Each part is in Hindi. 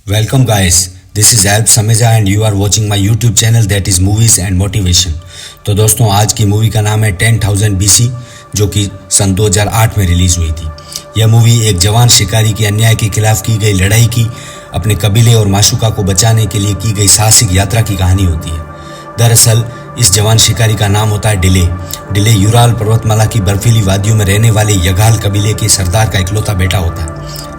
Welcome guys, this is Alp Sameja and you are watching my YouTube channel that is Movies and Motivation। तो दोस्तों आज की मूवी का नाम है 10,000 BC जो कि सन 2008 में रिलीज हुई थी। यह मूवी एक जवान शिकारी के अन्याय के खिलाफ की गई लड़ाई की अपने कबीले और माशूका को बचाने के लिए की गई साहसिक यात्रा की कहानी होती है। दरअसल इस जवान शिकारी का नाम होता है डिले। डिले यूराल पर्वतमाला की बर्फीली वादियों में रहने वाले यगाल कबीले के सरदार का इकलौता बेटा होता है।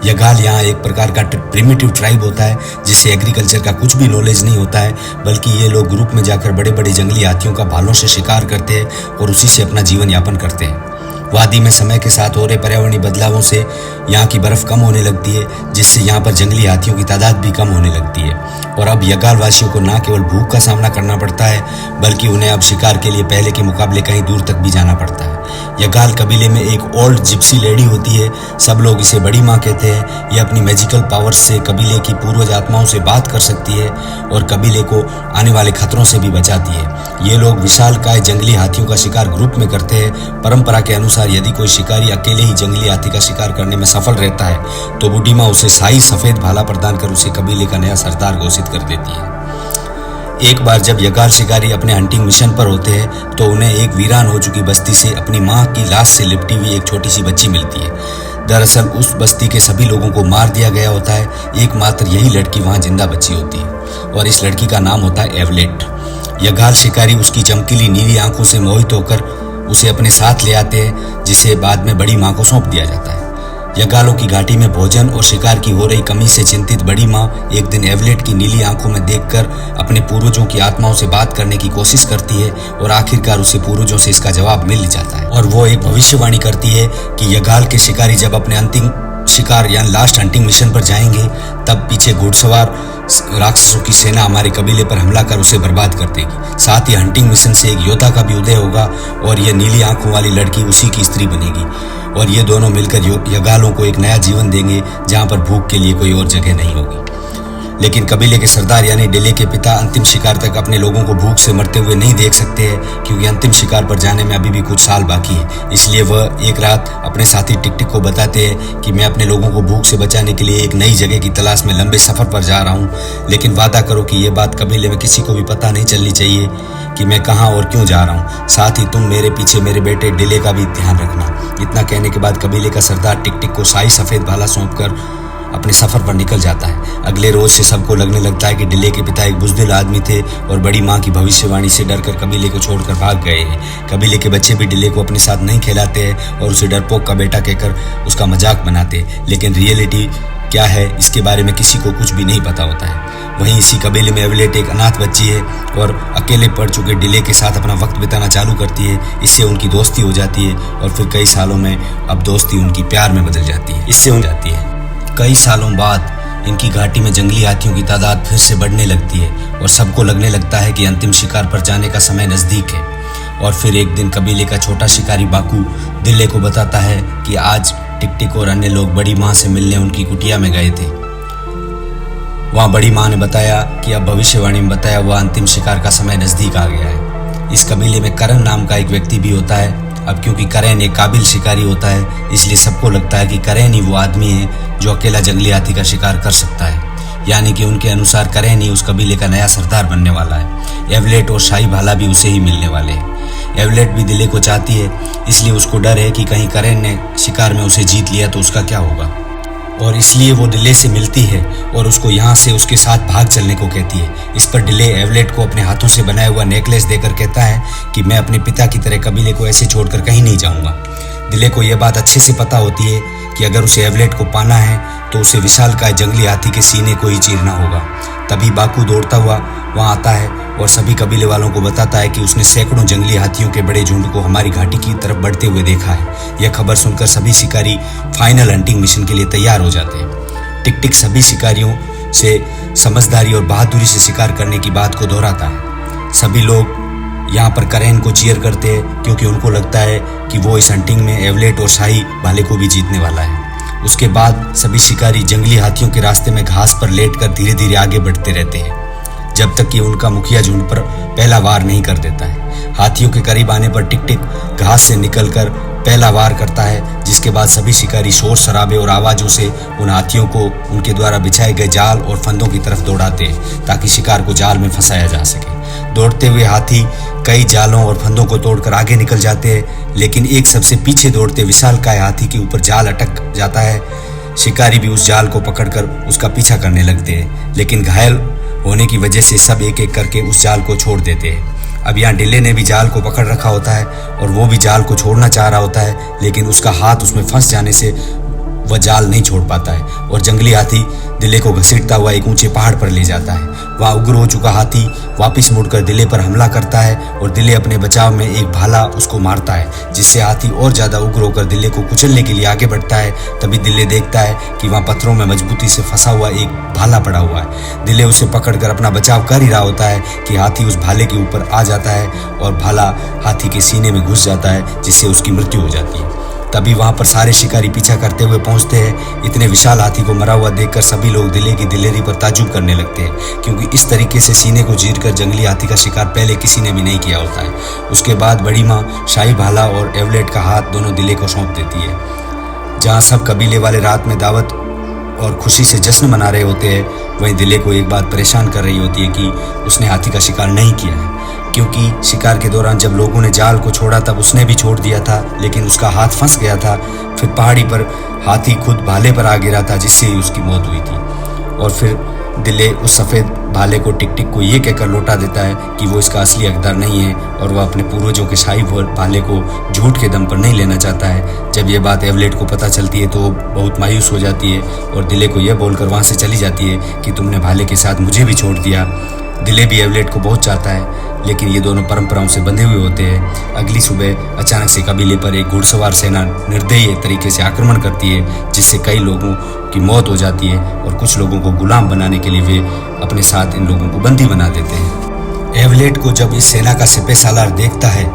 यगाल यहाँ एक प्रकार का प्रिमिटिव ट्राइब होता है जिसे एग्रीकल्चर का कुछ भी नॉलेज नहीं होता है, बल्कि ये लोग ग्रुप में जाकर बड़े बड़े जंगली हाथियों का भालों से शिकार करते हैं और उसी से अपना जीवन यापन करते हैं। वादी में समय के साथ हो रहे पर्यावरणीय बदलावों से यहाँ की बर्फ कम होने लगती है, जिससे यहाँ पर जंगली हाथियों की तादाद भी कम होने लगती है। और अब यगाल वासियों को न केवल भूख का सामना करना पड़ता है, बल्कि उन्हें अब शिकार के लिए पहले के मुकाबले कहीं दूर तक भी जाना पड़ता है। यगाल कबीले में एक ओल्ड जिप्सी लेडी होती है, सब लोग इसे बड़ी माँ कहते हैं। यह अपनी मैजिकल पावर्स से कबीले की पूर्वज आत्माओं से बात कर सकती है और कबीले को आने वाले खतरों से भी बचाती है। ये लोग विशालकाय जंगली हाथियों का शिकार ग्रुप में करते हैं। परंपरा के अनुसार यदि कोई शिकारी अकेले ही जंगली हाथी का शिकार करने में सफल रहता है तो बूढ़ी माँ उसे शाही सफेद भाला प्रदान कर उसे कबीले का नया सरदार घोषित कर देती है। एक बार जब यगाल शिकारी अपने हंटिंग मिशन पर होते हैं तो उन्हें एक वीरान हो चुकी बस्ती से अपनी माँ की लाश से लिपटी हुई एक छोटी सी बच्ची मिलती है। दरअसल उस बस्ती के सभी लोगों को मार दिया गया होता है, एकमात्र यही लड़की वहाँ जिंदा बची होती है और इस लड़की का नाम होता है एवलेट। यगाल शिकारी उसकी चमकीली नीली आंखों से मोहित होकर उसे अपने साथ ले आते हैं, जिसे बाद में बड़ी माँ को सौंप दिया जाता है। यगालों की घाटी में भोजन और शिकार की हो रही कमी से चिंतित बड़ी माँ एक दिन एवलेट की नीली आंखों में देखकर अपने पूर्वजों की आत्माओं से बात करने की कोशिश करती है और आखिरकार उसे पूर्वजों से इसका जवाब मिल जाता है और वो एक भविष्यवाणी करती है कि यगाल के शिकारी जब अपने अंतिम शिकार यानी लास्ट हंटिंग मिशन पर जाएंगे तब पीछे घुड़सवार राक्षसों की सेना हमारे कबीले पर हमला कर उसे बर्बाद कर देगी। साथ ही हंटिंग मिशन से एक योद्धा का भी उदय होगा और यह नीली आंखों वाली लड़की उसी की स्त्री बनेगी और ये दोनों मिलकर यगालों को एक नया जीवन देंगे जहां पर भूख के लिए कोई और जगह नहीं होगी। लेकिन कबीले के सरदार यानी डिले के पिता अंतिम शिकार तक अपने लोगों को भूख से मरते हुए नहीं देख सकते हैं, क्योंकि अंतिम शिकार पर जाने में अभी भी कुछ साल बाकी है। इसलिए वह एक रात अपने साथी टिक टिक को बताते हैं कि मैं अपने लोगों को भूख से बचाने के लिए एक नई जगह की तलाश में लंबे सफर पर जा रहा हूँ, लेकिन वादा करो कि ये बात कबीले में किसी को भी पता नहीं चलनी चाहिए कि मैं कहाँ और क्यों जा रहा हूँ। साथ ही तुम मेरे पीछे मेरे बेटे डिले का भी ध्यान रखना। इतना कहने के बाद कबीले का सरदार टिक टिक को शाही सफेद भाला सौंपकर अपने सफर पर निकल जाता है। अगले रोज से सबको लगने लगता है कि डिले के पिता एक बुज़दिल आदमी थे और बड़ी माँ की भविष्यवाणी से डरकर कबीले को छोड़कर भाग गए हैं। कबीले के बच्चे भी डिले को अपने साथ नहीं खिलाते हैं और उसे डरपोक का बेटा कहकर उसका मजाक बनाते हैं, लेकिन रियलिटी क्या है इसके बारे में किसी को कुछ भी नहीं पता होता है। वहीं इसी कबीले में एवलेट एक अनाथ बच्ची है और अकेले पड़ चुके डिले के साथ अपना वक्त बिताना चालू करती है। इससे उनकी दोस्ती हो जाती है और फिर कई सालों में अब दोस्ती उनकी प्यार में बदल जाती है। इससे हो जाती है। कई सालों बाद इनकी घाटी में जंगली हाथियों की तादाद फिर से बढ़ने लगती है और सबको लगने लगता है कि अंतिम शिकार पर जाने का समय नज़दीक है। और फिर एक दिन कबीले का छोटा शिकारी बाकू डिले को बताता है कि आज टिक टिक और अन्य लोग बड़ी माँ से मिलने उनकी कुटिया में गए थे। वहाँ बड़ी माँ ने बताया कि अब भविष्यवाणी में बताया हुआ अंतिम शिकार का समय नज़दीक आ गया है। इस कबीले में करण नाम का एक व्यक्ति भी होता है। अब क्योंकि करेन एक काबिल शिकारी होता है, इसलिए सबको लगता है कि करेन ही वो आदमी है जो अकेला जंगली हाथी का शिकार कर सकता है, यानी कि उनके अनुसार करेन ही उस कबीले का नया सरदार बनने वाला है। एवलेट और शाही भाला भी उसे ही मिलने वाले हैं। एवलेट भी डिले को चाहती है, इसलिए उसको डर है कि कहीं करेन ने शिकार में उसे जीत लिया तो उसका क्या होगा, और इसलिए वो डिले से मिलती है और उसको यहाँ से उसके साथ भाग चलने को कहती है। इस पर डिले एवलेट को अपने हाथों से बनाया हुआ नेकलेस देकर कहता है कि मैं अपने पिता की तरह कबीले को ऐसे छोड़कर कहीं नहीं जाऊँगा। डिले को यह बात अच्छे से पता होती है कि अगर उसे एवलेट को पाना है तो उसे विशालकाय जंगली हाथी के सीने को ही चीरना होगा। तभी बाकू दौड़ता हुआ वहाँ आता है और सभी कबीले वालों को बताता है कि उसने सैकड़ों जंगली हाथियों के बड़े झुंड को हमारी घाटी की तरफ बढ़ते हुए देखा है। यह खबर सुनकर सभी शिकारी फाइनल हंटिंग मिशन के लिए तैयार हो जाते हैं। टिक टिक सभी शिकारियों से समझदारी और बहादुरी से शिकार करने की बात को दोहराता है। सभी लोग यहाँ पर करेन को चीयर करते हैं क्योंकि उनको लगता है कि वो इस हंटिंग में एवलेट और शाही भाले को भी जीतने वाला है। उसके बाद सभी शिकारी जंगली हाथियों के रास्ते में घास पर लेटकर धीरे धीरे आगे बढ़ते रहते हैं जब तक कि उनका मुखिया झुंड पर पहला वार नहीं कर देता है। हाथियों के करीब आने पर टिक टिक घास से निकलकर पहला वार करता है, जिसके बाद सभी शिकारी शोर शराबे और आवाज़ों से उन हाथियों को उनके द्वारा बिछाए गए जाल और फंदों की तरफ दौड़ाते हैं ताकि शिकार को जाल में फंसाया जा सके। दौड़ते हुए हाथी कई जालों और फंदों को तोड़कर आगे निकल जाते हैं, लेकिन एक सबसे पीछे दौड़ते विशालकाय हाथी के ऊपर जाल अटक जाता है। शिकारी भी उस जाल को पकड़कर उसका पीछा करने लगते हैं, लेकिन घायल होने की वजह से सब एक एक करके उस जाल को छोड़ देते हैं। अब यहाँ डिले ने भी जाल को पकड़ रखा होता है और वो भी जाल को छोड़ना चाह रहा होता है, लेकिन उसका हाथ उसमें फंस जाने से वह जाल नहीं छोड़ पाता है और जंगली हाथी दिले को घसीटता हुआ एक ऊंचे पहाड़ पर ले जाता है। वहाँ उग्र हो चुका हाथी वापस मुड़कर दिले पर हमला करता है और दिले अपने बचाव में एक भाला उसको मारता है, जिससे हाथी और ज़्यादा उग्र होकर दिले को कुचलने के लिए आगे बढ़ता है। तभी दिले देखता है कि वहाँ पत्थरों में मजबूती से फंसा हुआ एक भाला पड़ा हुआ है। दिले उसे पकड़कर अपना बचाव कर ही रहा होता है कि हाथी उस भाले के ऊपर आ जाता है और भाला हाथी के सीने में घुस जाता है, जिससे उसकी मृत्यु हो जाती है। तभी वहाँ पर सारे शिकारी पीछा करते हुए पहुँचते हैं। इतने विशाल हाथी को मरा हुआ देखकर सभी लोग दिले की दिलेरी पर ताज्जुब करने लगते हैं, क्योंकि इस तरीके से सीने को चीरकर जंगली हाथी का शिकार पहले किसी ने भी नहीं किया होता है। उसके बाद बड़ी माँ शाही भाला और एवलेट का हाथ दोनों दिले को सौंप देती है। जहाँ सब कबीले वाले रात में दावत और खुशी से जश्न मना रहे होते हैं, वहीं दिले को एक बात परेशान कर रही होती है कि उसने हाथी का शिकार नहीं किया है, क्योंकि शिकार के दौरान जब लोगों ने जाल को छोड़ा तब उसने भी छोड़ दिया था, लेकिन उसका हाथ फंस गया था। फिर पहाड़ी पर हाथी खुद भाले पर आ गिरा था, जिससे ही उसकी मौत हुई थी। और फिर दिले उस सफ़ेद भाले को टिक टिक को ये कहकर लौटा देता है कि वो इसका असली हकदार नहीं है और वह अपने पूर्वजों के शाही भाले को झूठ के दम पर नहीं लेना चाहता है। जब ये बात एवलेट को पता चलती है तो वो बहुत मायूस हो जाती है और दिले को यह बोलकर वहाँ से चली जाती है कि तुमने भाले के साथ मुझे भी छोड़ दिया। दिले भी एवलेट को बहुत चाहता है, लेकिन ये दोनों परंपराओं से बंधे हुए होते हैं। अगली सुबह अचानक से कबीले पर एक घुड़सवार सेना निर्दयी तरीके से आक्रमण करती है, जिससे कई लोगों की मौत हो जाती है और कुछ लोगों को गुलाम बनाने के लिए वे अपने साथ इन लोगों को बंदी बना देते हैं। एवलेट को जब इस सेना का सिपह सालार देखता है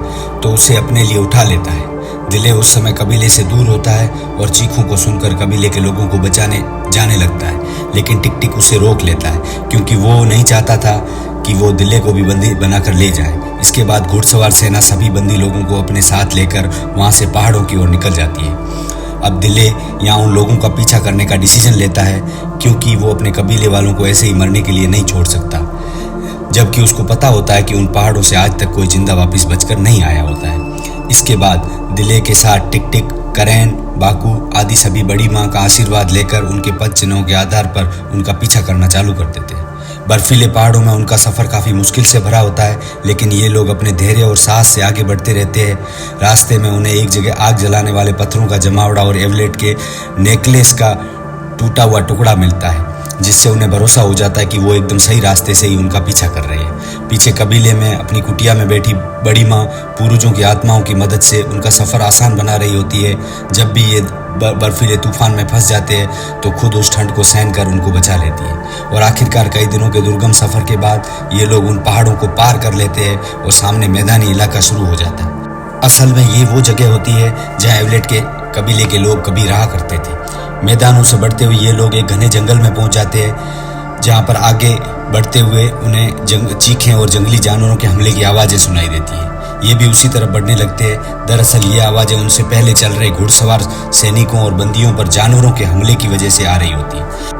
तो उसे अपने लिए उठा लेता है। दिले उस समय कबीले से दूर होता है और चीखों को सुनकर कबीले के लोगों को बचाने जाने लगता है, लेकिन टिक टिक उसे रोक लेता है, क्योंकि वो नहीं चाहता था कि वो दिले को भी बंदी बनाकर ले जाए। इसके बाद घुड़सवार सेना सभी बंदी लोगों को अपने साथ लेकर वहाँ से पहाड़ों की ओर निकल जाती है। अब दिले यहाँ उन लोगों का पीछा करने का डिसीजन लेता है, क्योंकि वो अपने कबीले वालों को ऐसे ही मरने के लिए नहीं छोड़ सकता, जबकि उसको पता होता है कि उन पहाड़ों से आज तक कोई जिंदा वापस बचकर नहीं आया होता है। इसके बाद दिले के साथ टिक टिक, करेन, बाकू आदि सभी बड़ी माँ का आशीर्वाद लेकर उनके पद चिन्हों के आधार पर उनका पीछा करना चालू कर देते हैं। बर्फीले पहाड़ों में उनका सफ़र काफ़ी मुश्किल से भरा होता है, लेकिन ये लोग अपने धैर्य और साहस से आगे बढ़ते रहते हैं। रास्ते में उन्हें एक जगह आग जलाने वाले पत्थरों का जमावड़ा और एवलेट के नेकलेस का टूटा हुआ टुकड़ा मिलता है, जिससे उन्हें भरोसा हो जाता है कि वो एकदम सही रास्ते से ही उनका पीछा कर रहे हैं। पीछे कबीले में अपनी कुटिया में बैठी बड़ी माँ पूर्वजों की आत्माओं की मदद से उनका सफ़र आसान बना रही होती है। जब भी ये बर्फीले तूफान में फंस जाते हैं तो खुद उस ठंड को सहन कर उनको बचा लेती है। और आखिरकार कई दिनों के दुर्गम सफ़र के बाद ये लोग उन पहाड़ों को पार कर लेते हैं और सामने मैदानी इलाका शुरू हो जाता है। असल में ये वो जगह होती है जहाँ एवलेट के कबीले के लोग कभी रहा करते थे। मैदानों से बढ़ते हुए ये लोग एक घने जंगल में पहुंच जाते हैं, जहां पर आगे बढ़ते हुए उन्हें चीखें और जंगली जानवरों के हमले की आवाज़ें सुनाई देती हैं। ये भी उसी तरफ बढ़ने लगते हैं। दरअसल ये आवाज़ें उनसे पहले चल रहे घुड़सवार सैनिकों और बंदियों पर जानवरों के हमले की वजह से आ रही होती है।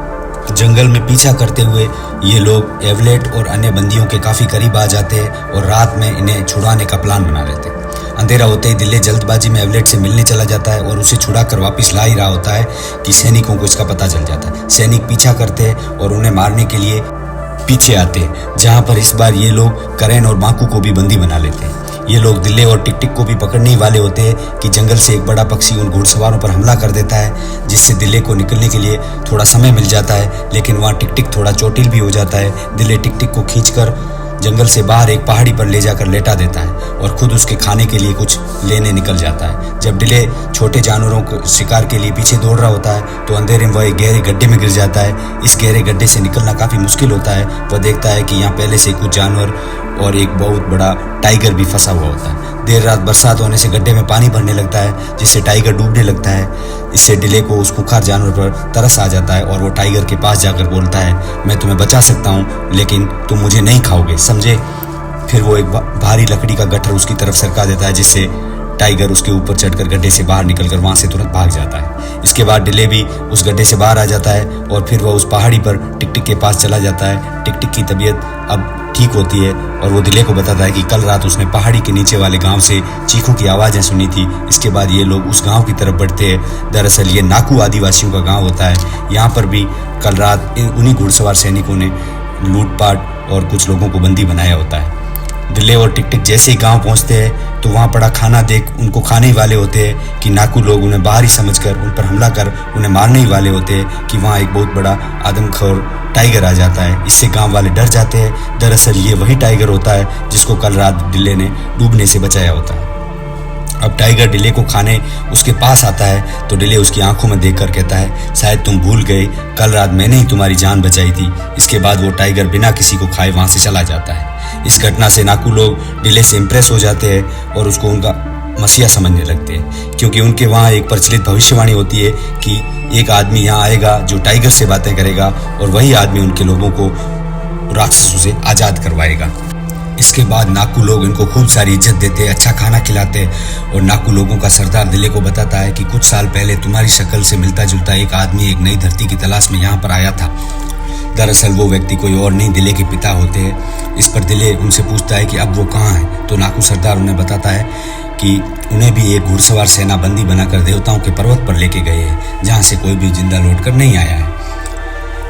जंगल में पीछा करते हुए ये लोग एवलेट और अन्य बंदियों के काफ़ी करीब आ जाते हैं और रात में इन्हें छुड़ाने का प्लान बना लेते हैं। अंधेरा होते ही दिले जल्दबाजी में एवलेट से मिलने चला जाता है और उसे छुड़ाकर वापस ला ही रहा होता है कि सैनिकों को इसका पता चल जाता है। सैनिक पीछा करते हैं और उन्हें मारने के लिए पीछे आते हैं, जहां पर इस बार ये लोग करेन और बाकू को भी बंदी बना लेते हैं। ये लोग दिले और टिक टिक को भी पकड़ने ही वाले होते हैं कि जंगल से एक बड़ा पक्षी उन घुड़सवारों पर हमला कर देता है, जिससे दिले को निकलने के लिए थोड़ा समय मिल जाता है। लेकिन वहाँ टिक टिक थोड़ा चोटिल भी हो जाता है। दिले टिक टिक को खींचकर जंगल से बाहर एक पहाड़ी पर ले जाकर लेटा देता है और खुद उसके खाने के लिए कुछ लेने निकल जाता है। जब डिले छोटे जानवरों को शिकार के लिए पीछे दौड़ रहा होता है तो अंधेरे में वह एक गहरे गड्ढे में गिर जाता है। इस गहरे गड्ढे से निकलना काफ़ी मुश्किल होता है। वह देखता है कि यहाँ पहले से कुछ जानवर और एक बहुत बड़ा टाइगर भी फंसा हुआ होता है। देर रात बरसात होने से गड्ढे में पानी भरने लगता है, जिससे टाइगर डूबने लगता है। इससे डिले को उस खुखार जानवर पर तरस आ जाता है और वो टाइगर के पास जाकर बोलता है, मैं तुम्हें बचा सकता हूँ, लेकिन तुम मुझे नहीं खाओगे, समझे। फिर वो एक भारी लकड़ी का गट्ठर उसकी तरफ सरका देता है, जिससे टाइगर उसके ऊपर चढ़कर गड्ढे से बाहर निकलकर वहाँ से तुरंत भाग जाता है। इसके बाद डिले भी उस गड्ढे से बाहर आ जाता है और फिर वह उस पहाड़ी पर टिक टिक के पास चला जाता है। टिक टिक की तबीयत अब ठीक होती है और वो दिले को बताता है कि कल रात उसने पहाड़ी के नीचे वाले गांव से चीखों की आवाज़ें सुनी थी। इसके बाद ये लोग उस गांव की तरफ बढ़ते हैं। दरअसल ये नाकू आदिवासियों का गांव होता है। यहाँ पर भी कल रात उन्हीं घुड़सवार सैनिकों ने लूटपाट और कुछ लोगों को बंदी बनाया होता है। दिले और टिक टिक जैसे ही गांव पहुंचते हैं तो वहां पड़ा खाना देख उनको खाने ही वाले होते हैं कि नाकू लोग उन्हें बाहरी समझकर उन पर हमला कर उन्हें मारने ही वाले होते हैं कि वहां एक बहुत बड़ा आदमखोर टाइगर आ जाता है। इससे गांव वाले डर जाते हैं। दरअसल ये वही टाइगर होता है जिसको कल रात दिले ने डूबने से बचाया होता है। अब टाइगर डिले को खाने उसके पास आता है तो डिले उसकी आंखों में देखकर कहता है, शायद तुम भूल गए, कल रात मैंने ही तुम्हारी जान बचाई थी। इसके बाद वो टाइगर बिना किसी को खाए वहां से चला जाता है। इस घटना से नाकू लोग डिले से इम्प्रेस हो जाते हैं और उसको उनका मसीहा समझने लगते हैं, क्योंकि उनके वहाँ एक प्रचलित भविष्यवाणी होती है कि एक आदमी यहाँ आएगा जो टाइगर से बातें करेगा और वही आदमी उनके लोगों को राक्षसों से आज़ाद करवाएगा। इसके बाद नाकू लोग इनको खूब सारी इज्जत देते, अच्छा खाना खिलाते और नाकू लोगों का सरदार दिले को बताता है कि कुछ साल पहले तुम्हारी शक्ल से मिलता जुलता एक आदमी एक नई धरती की तलाश में यहाँ पर आया था। दरअसल वो व्यक्ति कोई और नहीं, दिले के पिता होते हैं। इस पर दिले उनसे पूछता है कि अब वो कहाँ है, तो नाकू सरदार उन्हें बताता है कि उन्हें भी एक घुड़सवार सेना बंदी बनाकर देवताओं के पर्वत पर लेके गए हैं, जहाँ से कोई भी जिंदा लौट कर नहीं आया है।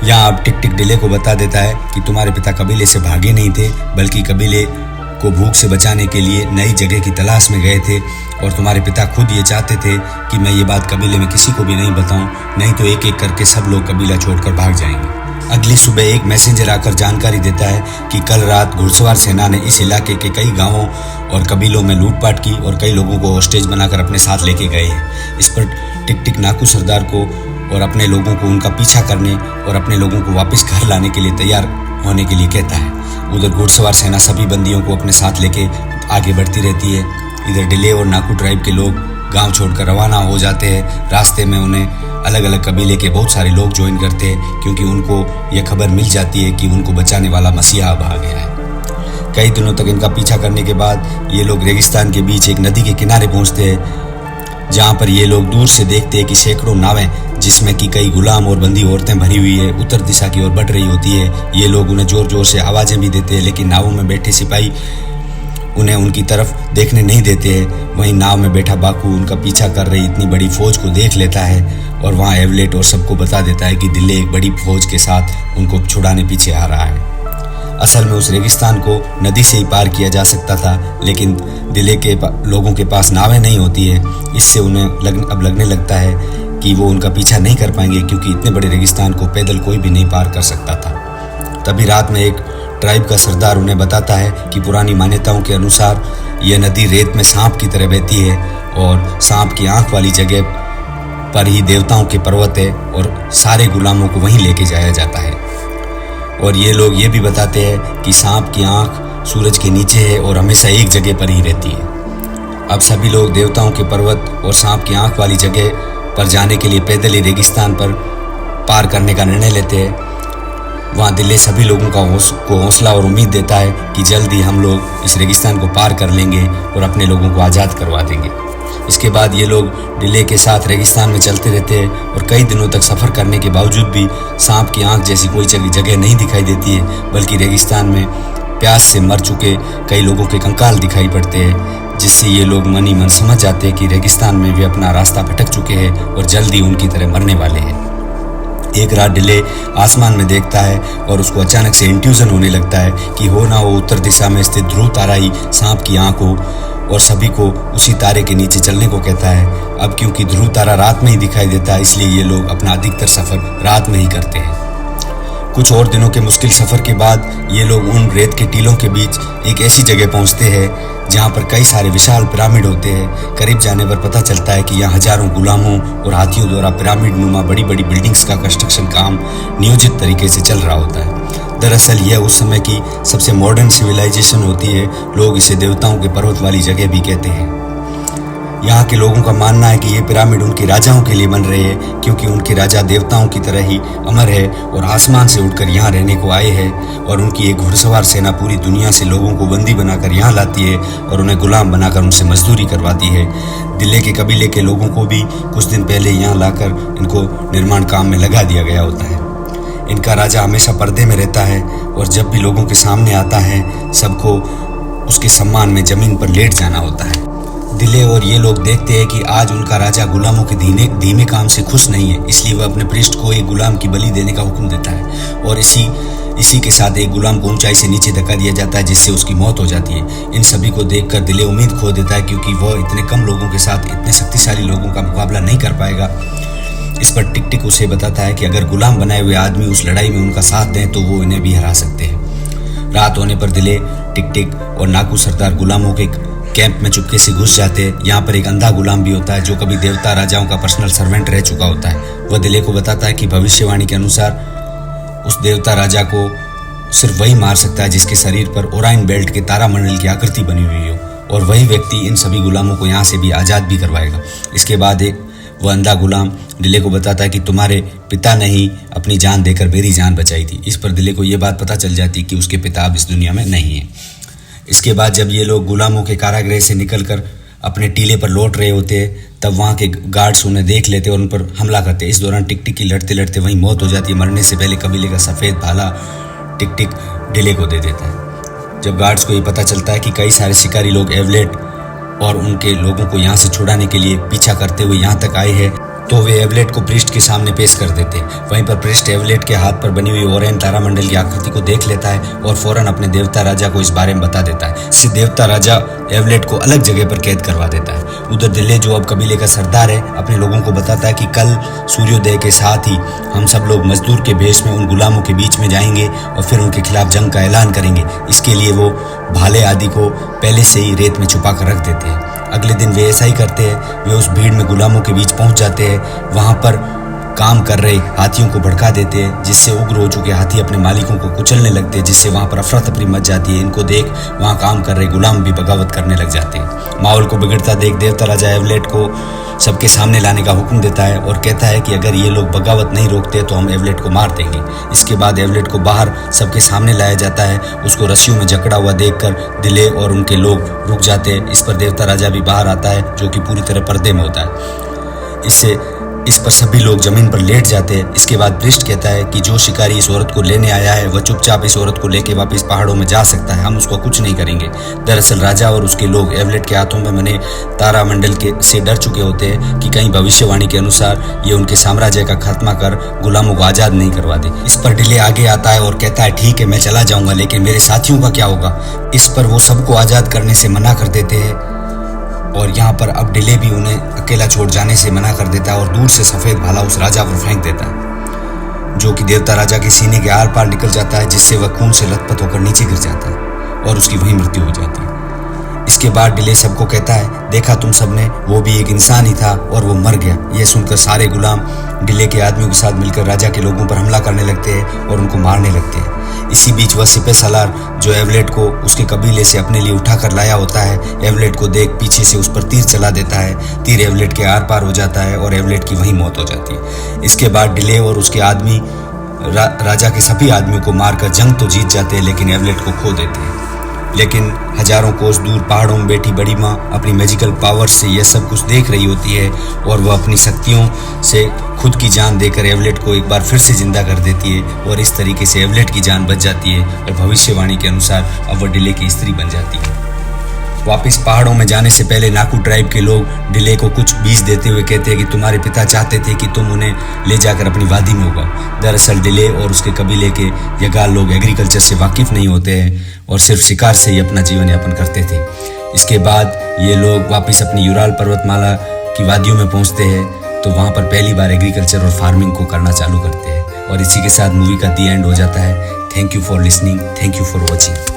यहाँ अब टिक टिक डिले को बता देता है कि तुम्हारे पिता कबीले से भागे नहीं थे, बल्कि कबीले को भूख से बचाने के लिए नई जगह की तलाश में गए थे और तुम्हारे पिता खुद ये चाहते थे कि मैं ये बात कबीले में किसी को भी नहीं बताऊं, नहीं तो एक एक करके सब लोग कबीला छोड़कर भाग जाएंगे। अगली सुबह एक मैसेंजर आकर जानकारी देता है कि कल रात घुड़सवार सेना ने इस इलाके के कई गांवों और कबीलों में लूटपाट की और कई लोगों को हॉस्टेज बनाकर अपने साथ लेके गए हैं। इस पर टिक टिक नाकू सरदार को और अपने लोगों को उनका पीछा करने और अपने लोगों को वापस घर लाने के लिए तैयार होने के लिए कहता है। उधर घुड़सवार सेना सभी बंदियों को अपने साथ लेके आगे बढ़ती रहती है। इधर डिले और नाकू ट्राइब के लोग गांव छोड़कर रवाना हो जाते हैं। रास्ते में उन्हें अलग अलग कबीले के बहुत सारे लोग ज्वाइन करते हैं, क्योंकि उनको ये खबर मिल जाती है कि उनको बचाने वाला मसीहा अब आ गया है। कई दिनों तक इनका पीछा करने के बाद ये लोग रेगिस्तान के बीच एक नदी के किनारे पहुंचते हैं, जहाँ पर ये लोग दूर से देखते हैं कि सैकड़ों नावें जिसमें कि कई गुलाम और बंदी औरतें भरी हुई है उत्तर दिशा की ओर बढ़ रही होती है। ये लोग उन्हें जोर जोर से आवाज़ें भी देते हैं, लेकिन नावों में बैठे सिपाही उन्हें उनकी तरफ देखने नहीं देते हैं। वहीं नाव में बैठा बाकू उनका पीछा कर रही इतनी बड़ी फौज को देख लेता है और वहाँ एवलेट और सबको बता देता है कि दिले एक बड़ी फौज के साथ उनको छुड़ाने पीछे आ रहा है। असल में उस रेगिस्तान को नदी से ही पार किया जा सकता था, लेकिन दिले के लोगों के पास नावें नहीं होती है। इससे उन्हें अब लगने लगता है कि वो उनका पीछा नहीं कर पाएंगे, क्योंकि इतने बड़े रेगिस्तान को पैदल कोई भी नहीं पार कर सकता था। तभी रात में एक ट्राइब का सरदार उन्हें बताता है कि पुरानी मान्यताओं के अनुसार यह नदी रेत में सांप की तरह बहती है और सांप की आंख वाली जगह पर ही देवताओं के पर्वत है और सारे गुलामों को वहीं लेके जाया जाता है। और ये लोग ये भी बताते हैं कि सांप की आंख सूरज के नीचे है और हमेशा एक जगह पर ही रहती है। अब सभी लोग देवताओं के पर्वत और सांप की आंख वाली जगह पर जाने के लिए पैदल ही रेगिस्तान पर पार करने का निर्णय लेते हैं। वहाँ दिले सभी लोगों को हौसला और उम्मीद देता है कि जल्द ही हम लोग इस रेगिस्तान को पार कर लेंगे और अपने लोगों को आज़ाद करवा देंगे। इसके बाद ये लोग डिले के साथ रेगिस्तान में चलते रहते हैं और कई दिनों तक सफ़र करने के बावजूद भी सांप की आंख जैसी कोई जगह नहीं दिखाई देती है, बल्कि रेगिस्तान में प्यास से मर चुके कई लोगों के कंकाल दिखाई पड़ते हैं, जिससे ये लोग मन ही मन समझ जाते हैं कि रेगिस्तान में वे अपना रास्ता भटक चुके हैं और जल्द ही उनकी तरह मरने वाले हैं। एक रात डिले आसमान में देखता है और उसको अचानक से इंट्यूजन होने लगता है कि हो ना हो उत्तर दिशा में स्थित ध्रुव तारा ही सांप की आंख हो, और सभी को उसी तारे के नीचे चलने को कहता है। अब क्योंकि ध्रुव तारा रात में ही दिखाई देता है, इसलिए ये लोग अपना अधिकतर सफ़र रात में ही करते हैं। कुछ और दिनों के मुश्किल सफ़र के बाद ये लोग उन रेत के टीलों के बीच एक ऐसी जगह पहुंचते हैं जहां पर कई सारे विशाल पिरामिड होते हैं। करीब जाने पर पता चलता है कि यहाँ हजारों गुलामों और हाथियों द्वारा पिरामिड नुमा बड़ी बड़ी बिल्डिंग्स का कंस्ट्रक्शन काम नियोजित तरीके से चल रहा होता है। दरअसल यह उस समय की सबसे मॉडर्न सिविलाइजेशन होती है। लोग इसे देवताओं के पर्वत वाली जगह भी कहते हैं। यहाँ के लोगों का मानना है कि ये पिरामिड उनके राजाओं के लिए बन रहे हैं, क्योंकि उनके राजा देवताओं की तरह ही अमर है और आसमान से उठकर यहाँ रहने को आए हैं, और उनकी एक घुड़सवार सेना पूरी दुनिया से लोगों को बंदी बनाकर यहाँ लाती है और उन्हें गुलाम बनाकर उनसे मजदूरी करवाती है। दिल्ले के कबीले के लोगों को भी कुछ दिन पहले यहाँ लाकर इनको निर्माण काम में लगा दिया गया होता है। इनका राजा हमेशा पर्दे में रहता है और जब भी लोगों के सामने आता है सबको उसके सम्मान में जमीन पर लेट जाना होता है। दिल्ले और ये लोग देखते हैं कि आज उनका राजा गुलामों के धीमे काम से खुश नहीं है, इसलिए वह अपने पृष्ठ को एक गुलाम की बलि देने का हुक्म देता है और इसी के साथ एक गुलाम को ऊंचाई से नीचे धक्का दिया जाता है, जिससे उसकी मौत हो जाती है। इन सभी को देखकर दिल्ले उम्मीद खो देता है, क्योंकि वह इतने कम लोगों के साथ इतने शक्तिशाली लोगों का मुकाबला नहीं कर पाएगा। इस पर टिक टिक उसे बताता है कि अगर गुलाम बनाए हुए आदमी उस लड़ाई में उनका साथ दें तो वो इन्हें भी हरा सकते हैं। रात होने पर दिल्ले, टिक टिक और नाकू सरदार गुलामों के कैंप में चुपके से घुस जाते हैं। यहाँ पर एक अंधा गुलाम भी होता है जो कभी देवता राजाओं का पर्सनल सर्वेंट रह चुका होता है। वह दिल्ले को बताता है कि भविष्यवाणी के अनुसार उस देवता राजा को सिर्फ वही मार सकता है जिसके शरीर पर ओराइन बेल्ट के तारामंडल की आकृति बनी हुई हो, और वही व्यक्ति इन सभी गुलामों को यहाँ से भी आज़ाद भी करवाएगा। इसके बाद वह अंधा गुलाम दिल्ले को बताता है कि तुम्हारे पिता ने ही अपनी जान देकर मेरी जान बचाई थी। इस पर दिल्ले को ये बात पता चल जाती कि उसके पिता अब इस दुनिया में नहीं है। इसके बाद जब ये लोग गुलामों के कारागृह से निकलकर अपने टीले पर लौट रहे होते हैं, तब वहाँ के गार्ड्स उन्हें देख लेते और उन पर हमला करते। इस दौरान टिक टिक की लड़ते लड़ते वहीं मौत हो जाती है। मरने से पहले कबीले का सफ़ेद भाला टिक टिक दिल्ले को दे देता है। जब गार्ड्स को ये पता चलता है कि कई सारे शिकारी लोग एवलेट और उनके लोगों को यहाँ से छुड़ाने के लिए पीछा करते हुए यहाँ तक आए हैं, तो वे एवलेट को प्रिस्ट के सामने पेश कर देते। वहीं पर प्रिस्ट एवलेट के हाथ पर बनी हुई ओराइन तारामंडल की आकृति को देख लेता है और फौरन अपने देवता राजा को इस बारे में बता देता है। इससे देवता राजा एवलेट को अलग जगह पर कैद करवा देता है। उधर दिल्ले, जो अब कबीले का सरदार है, अपने लोगों को बताता है कि कल सूर्योदय के साथ ही हम सब लोग मजदूर के भेष में उन गुलामों के बीच में जाएंगे और फिर उनके खिलाफ जंग का ऐलान करेंगे। इसके लिए वो भाले आदि को पहले से ही रेत में छुपा कर रख देते हैं। अगले दिन वे ऐसा ही करते हैं। वे उस भीड़ में गुलामों के बीच पहुंच जाते हैं। वहां पर काम कर रहे हाथियों को भड़का देते हैं, जिससे उग्र हो चुके हाथी अपने मालिकों को कुचलने लगते हैं, जिससे वहां पर अफरा तफरी मच जाती है। इनको देख वहां काम कर रहे गुलाम भी बगावत करने लग जाते हैं। माहौल को बिगड़ता देख देवता राजा एवलेट को सबके सामने लाने का हुक्म देता है और कहता है कि अगर ये लोग बगावत नहीं रोकते तो हम एवलेट को मार देंगे। इसके बाद एवलेट को बाहर सबके सामने लाया जाता है। उसको रस्सियों में जकड़ा हुआ देखकर दिल्ले और उनके लोग रुक जाते हैं। इस पर देवता राजा भी बाहर आता है, जो कि पूरी तरह पर्दे में होता है। इस पर सभी लोग जमीन पर लेट जाते हैं। इसके बाद प्रिस्ट कहता है कि जो शिकारी इस औरत को लेने आया है वह चुपचाप इस औरत को लेके वापस पहाड़ों में जा सकता है, हम उसको कुछ नहीं करेंगे। दरअसल राजा और उसके लोग एवलेट के हाथों में बने तारामंडल से डर चुके होते हैं कि कहीं भविष्यवाणी के अनुसार ये उनके साम्राज्य का खात्मा कर गुलामों को आज़ाद नहीं करवा दे। इस पर दिल्ले आगे आता है और कहता है ठीक है मैं चला जाऊंगा, लेकिन मेरे साथियों का क्या होगा। इस पर वो सबको आज़ाद करने से मना कर देते हैं और यहाँ पर अब दिल्ले भी उन्हें अकेला छोड़ जाने से मना कर देता है और दूर से सफ़ेद भाला उस राजा पर फेंक देता है, जो कि देवता राजा के सीने के आर पार निकल जाता है, जिससे वह खून से लथपथ होकर नीचे गिर जाता है और उसकी वहीं मृत्यु हो जाती है। इसके बाद दिल्ले सबको कहता है देखा तुम सबने, वो भी एक इंसान ही था और वो मर गया। यह सुनकर सारे गुलाम दिल्ले के आदमियों के साथ मिलकर राजा के लोगों पर हमला करने लगते हैं और उनको मारने लगते हैं। इसी बीच वह सिपह सालार, जो एवलेट को उसके कबीले से अपने लिए उठा कर लाया होता है, एवलेट को देख पीछे से उस पर तीर चला देता है। तीर एवलेट के आर पार हो जाता है और एवलेट की वहीं मौत हो जाती है। इसके बाद दिल्ले और उसके आदमी राजा के सभी आदमियों को मारकर जंग तो जीत जाते हैं, लेकिन एवलेट को खो देते हैं। लेकिन हजारों कोस दूर पहाड़ों में बैठी बड़ी माँ अपनी मैजिकल पावर से यह सब कुछ देख रही होती है और वह अपनी शक्तियों से खुद की जान देकर एवलेट को एक बार फिर से जिंदा कर देती है और इस तरीके से एवलेट की जान बच जाती है और भविष्यवाणी के अनुसार अब वह दिल्ले की स्त्री बन जाती है। वापस पहाड़ों में जाने से पहले नाकू ट्राइब के लोग दिल्ले को कुछ बीज देते हुए कहते हैं कि तुम्हारे पिता चाहते थे कि तुम उन्हें ले जाकर अपनी वादी में उगाओ। दरअसल दिल्ले और उसके कबीले के यगाल लोग एग्रीकल्चर से वाकिफ नहीं होते हैं और सिर्फ शिकार से ही अपना जीवन यापन करते थे। इसके बाद ये लोग वापस अपनी यूराल पर्वतमाला की वादियों में पहुंचते हैं, तो वहाँ पर पहली बार एग्रीकल्चर और फार्मिंग को करना चालू करते हैं। और इसी के साथ मूवी का दी एंड हो जाता है। Thank you for listening, thank you for watching.